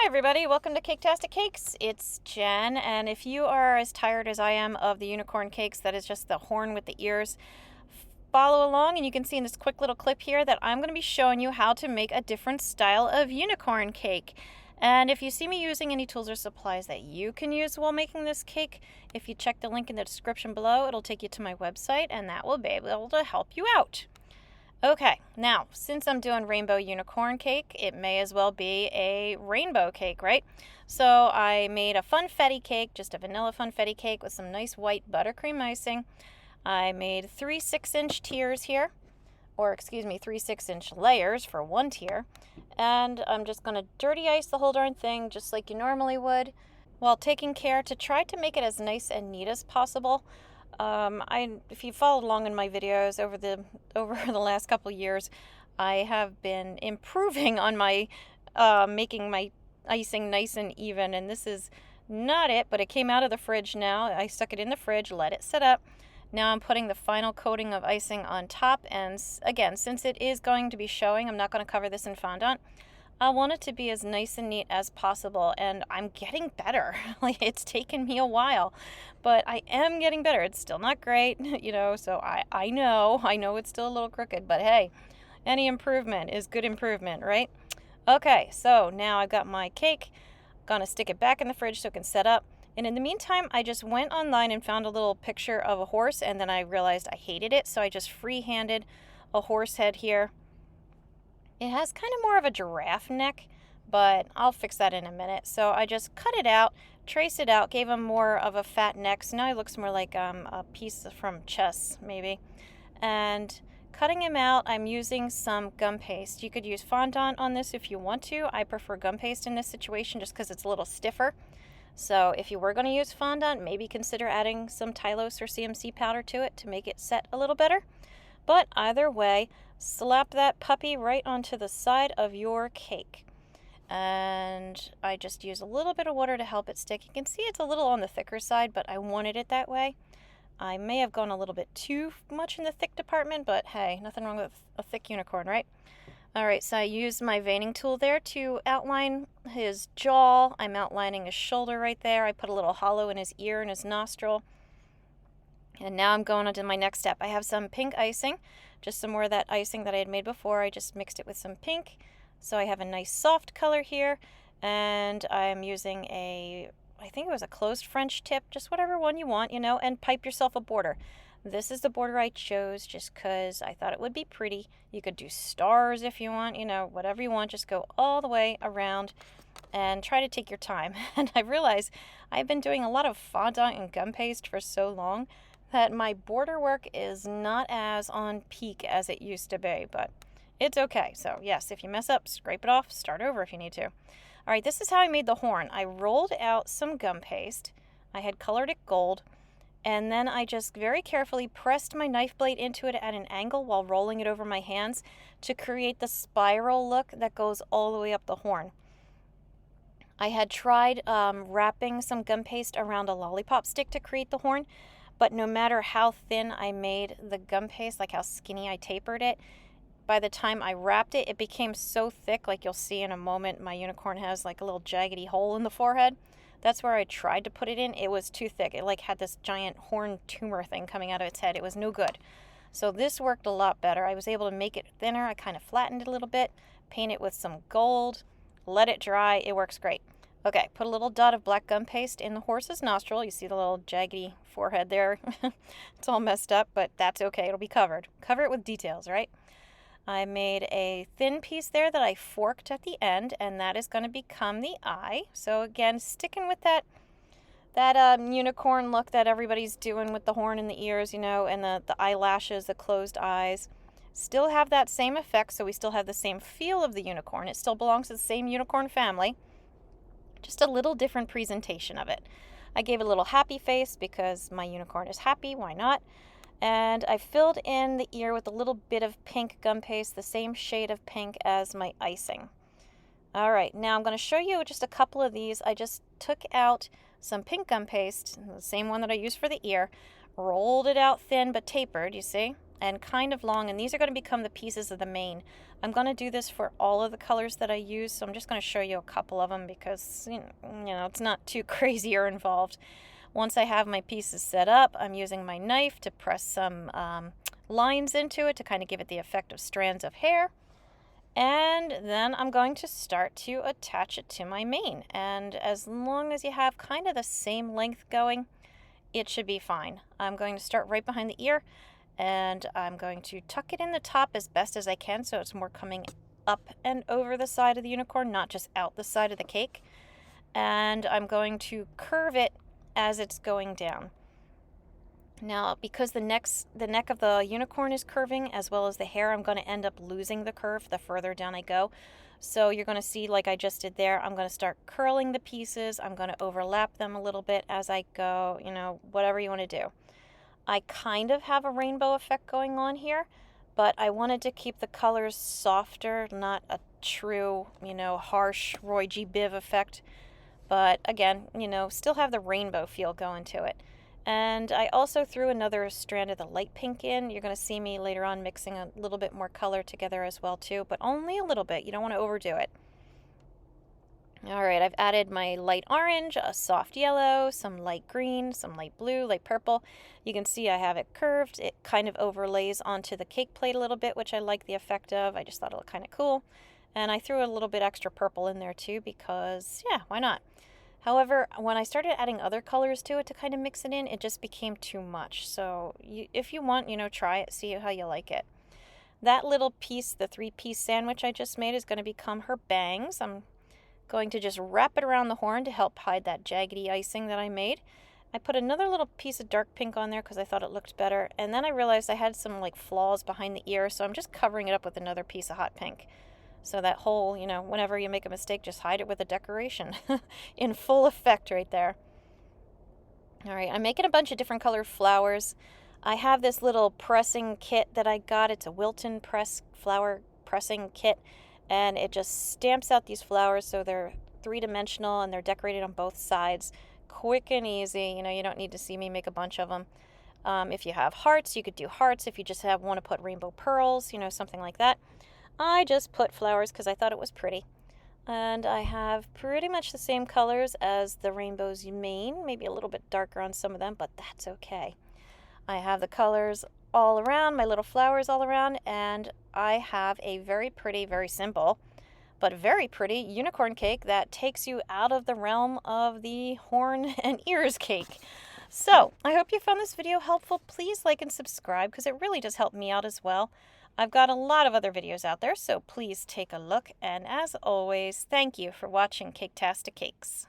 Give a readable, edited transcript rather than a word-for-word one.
everybody, welcome to Caketastic Cakes. It's Jen, and if you are as tired as I am of the unicorn cakes, that is just the horn with the ears, follow along and you can see in this quick little clip here that I'm going to be showing you how to make a different style of unicorn cake. And if you see me using any tools or supplies that you can use while making this cake, if you check the link in the description below, it'll take you to my website and that will be able to help you out. Okay, now, since I'm doing rainbow unicorn cake, it may as well be a rainbow cake, right? So I made a funfetti cake, just a vanilla funfetti cake with some nice white buttercream icing. I made 3 6-inch tiers here, or excuse me, 3 6-inch layers for one tier. And I'm just going to dirty ice the whole darn thing, just like you normally would, while taking care to try to make it as nice and neat as possible. If you followed along in my videos over the last couple years, I have been improving on my making my icing nice and even, and this is not it, but it came out of the fridge now. I stuck it in the fridge, let it set up. Now I'm putting the final coating of icing on top, and again, since it is going to be showing, I'm not going to cover this in fondant. I want it to be as nice and neat as possible, and I'm getting better. Like, it's taken me a while, but I am getting better. It's still not great, so I know it's still a little crooked, but hey, any improvement is good improvement, right? Okay, so now I've got my cake. Gonna stick it back in the fridge so it can set up. And in the meantime, I just went online and found a little picture of a horse, and then I realized I hated it, so I just free-handed a horse head here. It has kind of more of a giraffe neck, but I'll fix that in a minute. So I just cut it out, traced it out, gave him more of a fat neck. So now he looks more like a piece from chess, maybe. And cutting him out, I'm using some gum paste. You could use fondant on this if you want to. I prefer gum paste in this situation just because it's a little stiffer. So if you were going to use fondant, maybe consider adding some Tylose or CMC powder to it to make it set a little better. But either way, slap that puppy right onto the side of your cake. And I just use a little bit of water to help it stick. You can see it's a little on the thicker side, but I wanted it that way. I may have gone a little bit too much in the thick department, but hey, nothing wrong with a thick unicorn, right? Alright, so I used my veining tool there to outline his jaw. I'm outlining his shoulder right there. I put a little hollow in his ear and his nostril. And now I'm going on to my next step. I have some pink icing, just some more of that icing that I had made before. I just mixed it with some pink. So I have a nice soft color here. And I'm using I think it was a closed French tip, just whatever one you want, and pipe yourself a border. This is the border I chose just because I thought it would be pretty. You could do stars if you want, whatever you want. Just go all the way around and try to take your time. And I realize I've been doing a lot of fondant and gum paste for so long that my border work is not as on peak as it used to be, but it's okay. So yes, if you mess up, scrape it off, start over if you need to. All right, this is how I made the horn. I rolled out some gum paste. I had colored it gold, and then I just very carefully pressed my knife blade into it at an angle while rolling it over my hands to create the spiral look that goes all the way up the horn. I had tried wrapping some gum paste around a lollipop stick to create the horn, but no matter how thin I made the gum paste, like how skinny I tapered it, by the time I wrapped it, it became so thick, like you'll see in a moment, my unicorn has like a little jaggedy hole in the forehead. That's where I tried to put it in. It was too thick. It like had this giant horn tumor thing coming out of its head. It was no good. So this worked a lot better. I was able to make it thinner. I kind of flattened it a little bit, paint it with some gold, let it dry. It works great. Okay, put a little dot of black gum paste in the horse's nostril. You see the little jaggedy forehead there. It's all messed up, but that's okay. It'll be covered. Cover it with details, right? I made a thin piece there that I forked at the end, and that is going to become the eye. So again, sticking with that unicorn look that everybody's doing with the horn and the ears, and the eyelashes, the closed eyes. Still have that same effect, so we still have the same feel of the unicorn. It still belongs to the same unicorn family. Just a little different presentation of it. I gave it a little happy face because my unicorn is happy, why not? And I filled in the ear with a little bit of pink gum paste, the same shade of pink as my icing. All right, now I'm going to show you just a couple of these. I just took out some pink gum paste, the same one that I used for the ear, rolled it out thin but tapered, you see? and kind of long, and these are going to become the pieces of the mane. I'm going to do this for all of the colors that I use, so I'm just going to show you a couple of them because, you know, it's not too crazy or involved. Once I have my pieces set up, I'm using my knife to press some lines into it to kind of give it the effect of strands of hair. And then I'm going to start to attach it to my mane. And as long as you have kind of the same length going, it should be fine. I'm going to start right behind the ear, and I'm going to tuck it in the top as best as I can so it's more coming up and over the side of the unicorn, not just out the side of the cake. And I'm going to curve it as it's going down. Now, because the neck of the unicorn is curving as well as the hair, I'm going to end up losing the curve the further down I go. So you're going to see, like I just did there, I'm going to start curling the pieces. I'm going to overlap them a little bit as I go, you know, whatever you want to do. I kind of have a rainbow effect going on here, but I wanted to keep the colors softer, not a true, you know, harsh Roy G. Biv effect. But again, you know, still have the rainbow feel going to it. And I also threw another strand of the light pink in. You're going to see me later on mixing a little bit more color together as well too, but only a little bit. You don't want to overdo it. All right, I've added my light orange, a soft yellow, some light green, some light blue, light purple. You can see I have it curved. It kind of overlays onto the cake plate a little bit, which I like the effect of. I just thought it looked kind of cool. And I threw a little bit extra purple in there too because, yeah, why not? However, when I started adding other colors to it to kind of mix it in, it just became too much. So if you want, you know, try it, see how you like it. That little piece, the 3-piece sandwich I just made, is going to become her bangs. I'm going to just wrap it around the horn to help hide that jaggedy icing that I made. I put another little piece of dark pink on there because I thought it looked better. And then I realized I had some like flaws behind the ear, so I'm just covering it up with another piece of hot pink. So that whole, you know, whenever you make a mistake, just hide it with a decoration in full effect right there. All right, I'm making a bunch of different colored flowers. I have this little pressing kit that I got. It's a Wilton flower pressing kit, and it just stamps out these flowers so they're three-dimensional and they're decorated on both sides. Quick and easy. You know, you don't need to see me make a bunch of them. If you have hearts, you could do hearts. If you just want to put rainbow pearls, you know, something like that. I just put flowers because I thought it was pretty. And I have pretty much the same colors as the rainbow's mane, maybe a little bit darker on some of them, but that's okay. I have the colors all around, my little flowers all around, and I have a very pretty, very simple, but very pretty unicorn cake that takes you out of the realm of the horn and ears cake. So, I hope you found this video helpful. Please like and subscribe because it really does help me out as well. I've got a lot of other videos out there, so please take a look. And as always, thank you for watching Caketastic Cakes.